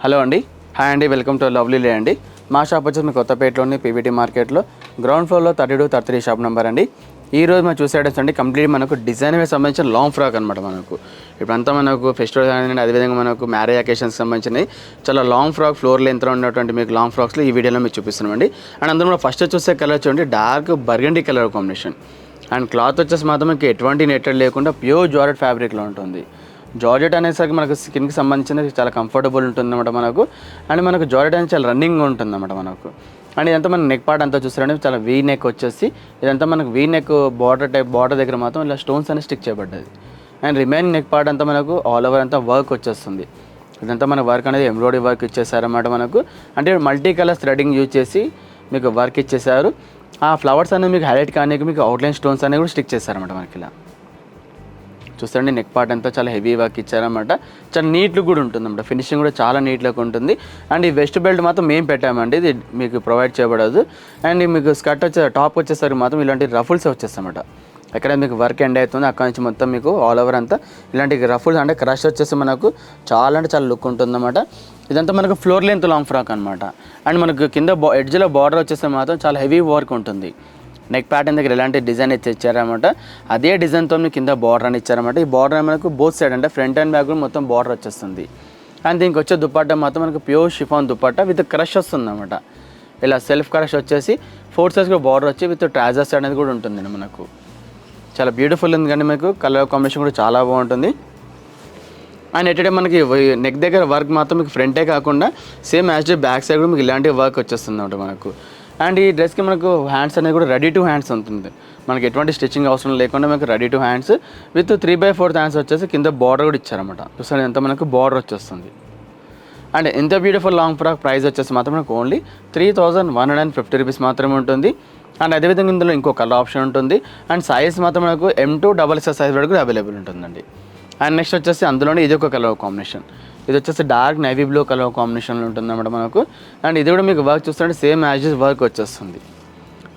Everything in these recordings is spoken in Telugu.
హలో అండి, హాయ్ అండి, వెల్కమ్ టు లవ్లీ లే అండి. మా షాప్ వచ్చేసి మీ కొత్తపేటలోని పీవీటీ మార్కెట్లో గ్రౌండ్ ఫ్లోర్లో 32, 33 షాప్ నెంబర్ అండి. ఈ రోజు మనం చూసే ఐటమ్స్ అండి కంప్లీట్ మనకు డిజైన్కి సంబంధించిన లాంగ్ ఫ్రాక్ అనమాట. మనకు ఇప్పుడంతా మనకు ఫెస్టివల్ కానీ అదేవిధంగా మనకు మ్యారేజ్ అకేషన్స్కి సంబంధించినవి చాలా లాంగ్ ఫ్రాక్ ఫ్లోర్ లెంత్లో ఉన్నటువంటి మీకు లాంగ్ ఫ్రాక్స్లో ఈ వీడియోలో మీకు చూపిస్తున్నామండి. అండ్ అందులో ఫస్ట్ చూసే కలర్ చూడండి, dark burgundy colour combination. And cloth వచ్చేసి మాత్రం మీకు ఎటువంటి నెట్టెడ్ లేకుండా ప్యూర్ జార్జెట్ ఫ్యాబ్రిక్లో ఉంటుంది. జార్జెట్ అనేసరికి మనకు స్కిన్కి సంబంధించినది చాలా కంఫర్టబుల్ ఉంటుందన్నమాట మనకు. అండ్ మనకు జార్జెట్ అనేది చాలా రన్నింగ్ ఉంటుందన్నమాట మనకు. అండ్ ఇదంతా మన నెక్ పార్ట్ అంతా చూస్తారంటే చాలా వీ నెక్ వచ్చేసి ఇదంతా మనకు వీ నెక్ బార్డర్ దగ్గర మాత్రం ఇలా స్టోన్స్ అనేది స్టిక్ చేయబడ్డది. అండ్ రిమైనింగ్ నెక్ పార్ట్ అంతా మనకు ఆల్ ఓవర్ అంతా వర్క్ వచ్చేస్తుంది. ఇదంతా మన వర్క్ అనేది ఎంబ్రాయిడరీ వర్క్ ఇచ్చేసారన్నమాట మనకు. అంటే మల్టీ కలర్ థ్రెడింగ్ యూజ్ చేసి మీకు వర్క్ ఇచ్చేసారు. ఆ ఫ్లవర్స్ అనేది మీకు హైలైట్ కానీ మీకు అవుట్లైన్ స్టోన్స్ అనేవి కూడా స్టిక్ చేశారన్నమాట మనకి. ఇలా చూడండి, నెక్ పార్ట్ అంతా చాలా హెవీ వర్క్ ఇచ్చారన్నమాట. చాలా నీట్గా కూడా ఉంటుందన్నమాట. ఫినిషింగ్ కూడా చాలా నీట్గా ఉంటుంది. అండ్ ఈ వెస్ట్ బెల్ట్ మాత్రం మేము పెట్టామండి, ఇది మీకు ప్రొవైడ్ చేయబడదు. అండ్ మీకు స్కర్ట్ టాప్ వచ్చేసరికి మాత్రం ఇలాంటి రఫుల్స్ వచ్చేస్తామట. ఎక్కడ మీకు వర్క్ ఎండ్ అవుతుంది అక్కడ నుంచి మొత్తం మీకు ఆల్ ఓవర్ అంతా ఇలాంటి రఫుల్స్ అంటే క్రష్ వచ్చేసి మనకు చాలా అంటే చాలా లుక్ ఉంటుందన్నమాట. ఇదంతా మనకు ఫ్లోర్ లెంత్ లాంగ్ ఫ్రాక్ అనమాట. అండ్ మనకు కింద ఎడ్జ్లో బార్డర్ వచ్చేస్తే మాత్రం చాలా హెవీ వర్క్ ఉంటుంది. నెక్ ప్యాటర్న్ దగ్గర ఎలాంటి డిజైన్ అయితే ఇచ్చారన్నమాట, అదే డిజైన్తో కింద బార్డర్ అని ఇచ్చారన్నమాట. ఈ బార్డర్ మనకు బోత్ సైడ్ అంటే ఫ్రంట్ అండ్ బ్యాక్ మొత్తం బార్డర్ వచ్చేస్తుంది. అండ్ దీనికి వచ్చే దుపట్టా మాత్రం మనకు pure chiffon dupatta with crush వస్తుంది అన్నమాట. ఇలా సెల్ఫ్ క్రష్ వచ్చేసి 4 సైజ్ కూడా బార్డర్ వచ్చి విత్ ట్రాజర్స్ అనేది కూడా ఉంటుంది మనకు. చాలా బ్యూటిఫుల్ ఉంది కానీ మీకు కలర్ కాంబినేషన్ కూడా చాలా బాగుంటుంది. అండ్ ఎట్టే మనకి నెక్ దగ్గర వర్క్ మాత్రం మీకు ఫ్రంటే కాకుండా సేమ్ యాజ్ బ్యాక్ సైడ్ కూడా మీకు ఇలాంటి వర్క్ వచ్చేస్తుంది అన్నమాట మనకు. అండ్ ఈ డ్రెస్కి మనకు హ్యాండ్స్ అనేది కూడా రెడీ టు హ్యాండ్స్ ఉంటుంది. మనకి ఎటువంటి స్టిచ్చింగ్ అవసరం లేకుండా మనకు ready to hands with 3/4 hands వచ్చేసి కింద బార్డర్ కూడా ఇచ్చారన్నమాట. చూసాను ఎంత మనకు బార్డర్ వచ్చేస్తుంది. అండ్ ఇంత బ్యూటిఫుల్ లాంగ్ ఫ్రాక్ ప్రైస్ వచ్చేసి మాత్రం మనకు ఓన్లీ 3,150 రూపీస్ మాత్రమే ఉంటుంది. అండ్ అదేవిధంగా ఇందులో ఇంకో కలర్ ఆప్షన్ ఉంటుంది. అండ్ సైజ్ మాత్రం మనకు M2 XXL సైజ్ వరకు అవైలబుల్ ఉంటుందండి. అండ్ నెక్స్ట్ వచ్చేసి అందులోనే ఇది ఒక కలర్ కాంబినేషన్, ఇది వచ్చేసి డార్క్ నేవీ బ్లూ కలర్ కాంబినేషన్లో ఉంటుందన్నమాట మనకు. అండ్ ఇది కూడా మీకు వర్క్ చూస్తుంటే సేమ్ యాజ్ వర్క్ వచ్చేస్తుంది.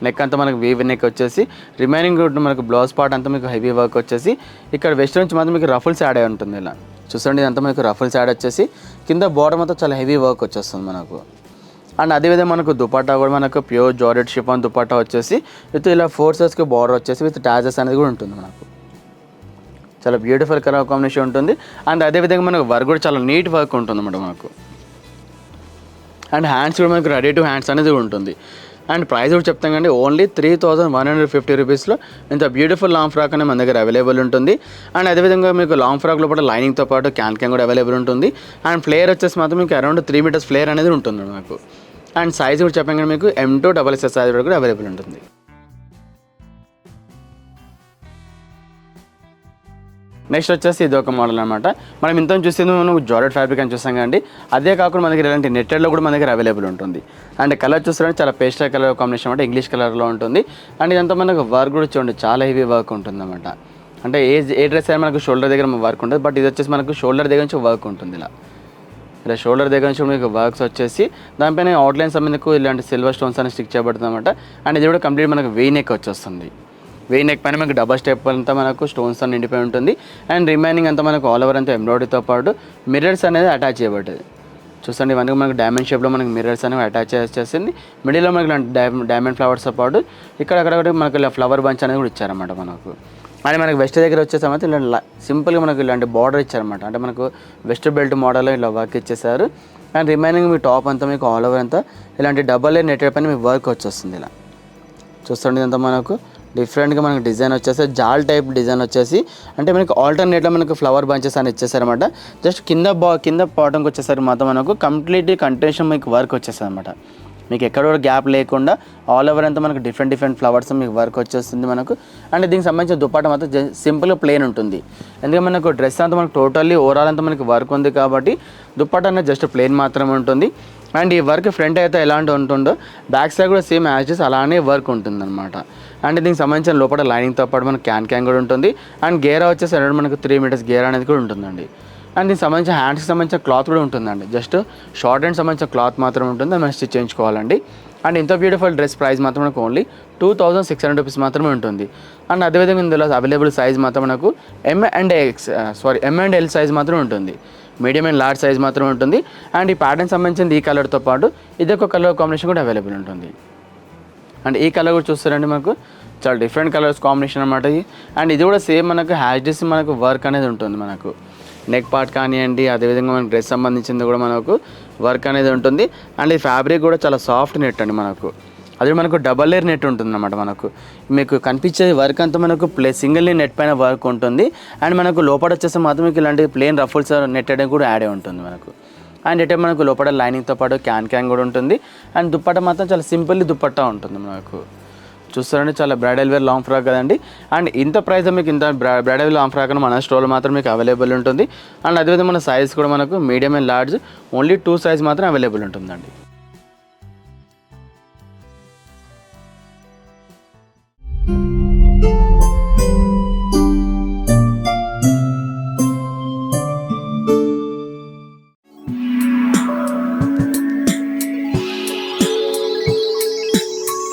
నెక్ అంతా మనకు వీవ్ నెక్ వచ్చేసి రిమైనింగ్ మనకు బ్లౌజ్ పార్ట్ అంతా మీకు హెవీ వర్క్ వచ్చేసి ఇక్కడ వెస్ట్ నుంచి మాత్రం మీకు రఫుల్స్ యాడ్ అయి ఉంటుంది. ఇలా చూస్తుంటే ఇదంతా మనకు రఫుల్స్ యాడ్ వచ్చేసి కింద బార్డర్ మొత్తం చాలా హెవీ వర్క్ వచ్చేస్తుంది మనకు. అండ్ అదేవిధంగా మనకు దుపట్టా కూడా మనకు ప్యూర్ జార్జెట్ షిఫాన్ దుపట్టా వచ్చేసి విత్ ఇలా 4 సైజ్కి బార్డర్ వచ్చేసి విత్ టాజెస్ అనేది కూడా ఉంటుంది మనకు. చాలా బ్యూటిఫుల్ కలర్ కాంబినేషన్ ఉంటుంది. అండ్ అదేవిధంగా మనకు వర్క్ కూడా చాలా నీట్ వర్క్ ఉంటుంది అన్నమాట మనకు. అండ్ హ్యాండ్స్ కూడా మనకు రెడీ టు హ్యాండ్స్ అనేది ఉంటుంది. అండ్ ప్రైస్ కూడా చెప్తాం కండి, ఓన్లీ 3,150 రూపీస్లో ఇంత బ్యూటిఫుల్ లాంగ్ ఫ్రాక్ అనేది మన దగ్గర అవైలబుల్ ఉంటుంది. అండ్ అదేవిధంగా మీకు లాంగ్ ఫ్రాక్లో పాటు లైనింగ్తో పాటు క్యాన్ కూడా అవైలబుల్ ఉంటుంది. అండ్ ఫ్లేర్ వచ్చేసి మాత్రం మీకు అరౌండ్ 3 మీటర్స్ ఫ్లేర్ అనేది ఉంటుంది మనకు. అండ్ సైజ్ కూడా చెప్పాం కానీ మీకు M2 XXL సైజ్ కూడా అవైలబుల్ ఉంటుంది. నెక్స్ట్ వచ్చేసి ఇది ఒక మోడల్ అనమాట. మనం ఇంత చూసేది మనం జార్జెట్ ఫ్యాబ్రిక్ అని చూసాం కండి, అదే కాకుండా మన దగ్గర ఇలాంటి నెట్టెడ్లో కూడా మన దగ్గర అవైలబుల్ ఉంటుంది. అండ్ కలర్ చూస్తారంటే చాలా పేస్టల్ కలర్ కాంబినేషన్ అంటే ఇంగ్లీష్ కలర్లో ఉంటుంది. అండ్ ఇదంతా మనకు వర్క్ కూడా చూడండి చాలా హెవీ వర్క్ ఉంటుంది అన్నమాట. అంటే ఏ డ్రెస్ అయినా మనకు షోల్డర్ దగ్గర వర్క్ ఉంటుంది, బట్ ఇది వచ్చేసి మనకు షోల్డర్ దగ్గర నుంచి వర్క్ ఉంటుంది. ఇలా షోల్డర్ దగ్గర నుంచి మీకు వర్క్స్ వచ్చేసి దానిపైన అవుట్లైన్స్ మీకు ఇలాంటి సిల్వర్ స్టోన్స్ అని స్టిక్ చేయబడుతుంది అనమాట. అండ్ ఇది కూడా కంప్లీట్ మనకు వీ నెక్ వచ్చేస్తుంది. వీ నెక్ పైన మనకు డబల్ స్టెప్ అంతా మనకు స్టోన్స్ అని నిండిపోయి ఉంటుంది. అండ్ రిమైనింగ్ అంతా మనకు ఆల్ ఓవర్ అంతా ఎంబ్రాయిడరీతో పాటు మిర్రర్స్ అనేది అటాచ్ చేయబడ్డది. చూడండి, ఇవన్నీ మనకు డైమండ్ షేప్లో మనకు మిర్రర్స్ అనేవి అటాచ్ చేసేసింది. మిడిల్లో మనకి డైమండ్ ఫ్లవర్స్తో పాటు ఇక్కడ మనకు ఇలా ఫ్లవర్ బంచ్ అనేది కూడా ఇచ్చారన్నమాట మనకు. అండ్ మనకి వెస్ట్ దగ్గర వచ్చేసామైతే ఇలా సింపుల్గా మనకు ఇలాంటి బార్డర్ ఇచ్చారన్నమాట. అంటే మనకు వెస్ట్ బెల్ట్ మోడల్లో ఇలా వర్క్ ఇచ్చేసారు. అండ్ రిమైనింగ్ మీ టాప్ అంతా మీకు ఆల్ ఓవర్ అంతా ఇలాంటి డబల్ లేయర్ నెట్టెడ్ పైన మీకు వర్క్ వచ్చేస్తుంది. ఇలా చూస్తుండే ఇదంతా మనకు డిఫరెంట్గా మనకు డిజైన్ వచ్చేసి జాల్ టైప్ డిజైన్ వచ్చేసి అంటే మనకు ఆల్టర్నేట్లో మనకు ఫ్లవర్ బంచెస్ అని ఇచ్చేసారనమాట. జస్ట్ కింద బాటంకి వచ్చేసరికి మాత్రం మనకు కంప్లీట్ కంటిన్యూషన్ మీకు వర్క్ వచ్చేస్తుంది అనమాట. మీకు ఎక్కడ కూడా గ్యాప్ లేకుండా ఆల్ ఓవర్ అంతా మనకు డిఫరెంట్ ఫ్లవర్స్ మీకు వర్క్ వచ్చేస్తుంది మనకు. అండ్ దీనికి సంబంధించిన దుపట్టా మాత్రం సింపుల్గా ప్లెయిన్ ఉంటుంది. ఎందుకంటే మనకు డ్రెస్ అంతా మనకు టోటల్లీ ఓవరాల్ అంతా మనకి వర్క్ ఉంది కాబట్టి దుపట్టా అనేది జస్ట్ ప్లెయిన్ మాత్రమే ఉంటుంది. అండ్ ఈ వర్క్ ఫ్రంట్ అయితే ఎలాంటి ఉంటుందో బ్యాక్ సైడ్ కూడా సేమ్ యాజెస్ అలానే వర్క్ ఉంటుందన్నమాట. అండ్ దీనికి సంబంధించిన లోపల లైనింగ్తో పాటు మనకు క్యాన్ కూడా ఉంటుంది. అండ్ గేరా వచ్చేసి అరౌండ్ మనకు 3 మీటర్స్ గేరా అనేది కూడా ఉంటుందండి. అండ్ దీనికి సంబంధించిన హ్యాండ్స్కి సంబంధించిన క్లాత్ కూడా ఉంటుందండి. జస్ట్ షార్ట్ హ్యాండ్ సంబంధించిన క్లాత్ మాత్రం ఉంటుంది, అది మనం స్టిచ్ చేయించుకోవాలండి. అండ్ ఇంత బ్యూటిఫుల్ డ్రెస్ ప్రైస్ మాత్రం మనకు ఓన్లీ 2,600 రూపీస్ మాత్రమే ఉంటుంది. అండ్ అదేవిధంగా ఇందులో అవైలబుల్ సైజ్ మాత్రం మనకు M అండ్ L సైజ్ మాత్రం ఉంటుంది. మీడియం అండ్ లార్జ్ సైజ్ మాత్రమే ఉంటుంది. అండ్ ఈ ప్యాటర్న్ సంబంధించింది ఈ కలర్తో పాటు ఇదొక కలర్ కాంబినేషన్ కూడా అవైలబుల్ ఉంటుంది. అండ్ ఈ కలర్ కూడా చూస్తారండి మనకు చాలా డిఫరెంట్ కలర్స్ కాంబినేషన్ అనమాట ఇది. అండ్ ఇది కూడా సేమ్ మనకు హ్యాష్డీస్ మనకు వర్క్ అనేది ఉంటుంది. మనకు నెక్ పార్ట్ కానివ్వండి, అదేవిధంగా మనకు డ్రెస్ సంబంధించింది కూడా మనకు వర్క్ అనేది ఉంటుంది. అండ్ ఈ ఫ్యాబ్రిక్ కూడా చాలా సాఫ్ట్ నెట్ అండి మనకు. అది మనకు డబల్ లేయర్ నెట్ ఉంటుంది అన్నమాట. మనకు మీకు కనిపించే వర్క్ అంతా మనకు సింగిల్ నెట్ పైన వర్క్ ఉంటుంది. అండ్ మనకు లోపల వచ్చేసి మాత్రం మీకు ఇలాంటి ప్లేన్ రఫుల్స్ నెట్ అనేది కూడా యాడ్ అయి ఉంటుంది మనకు. అండ్ ఇటే మనకు లోపల లైనింగ్తో పాటు క్యాన్ కూడా ఉంటుంది. అండ్ దుప్పట్ట మాత్రం చాలా సింపుల్లీ దుప్పట్టా ఉంటుంది మనకు. చూస్తారండి చాలా బ్రైడల్ వేర్ లాంగ్ ఫ్రాక్ కదండి. అండ్ ఇంత ప్రైస్ మీకు ఇంత బ్రైడల్ వేర్ లాంగ్ ఫ్రాక్ అని మన స్టోర్లో మాత్రం మీకు అవైలబుల్ ఉంటుంది. అండ్ అదేవిధంగా మన సైజ్ కూడా మనకు medium and large only 2 size మాత్రం అవైలబుల్ ఉంటుందండి.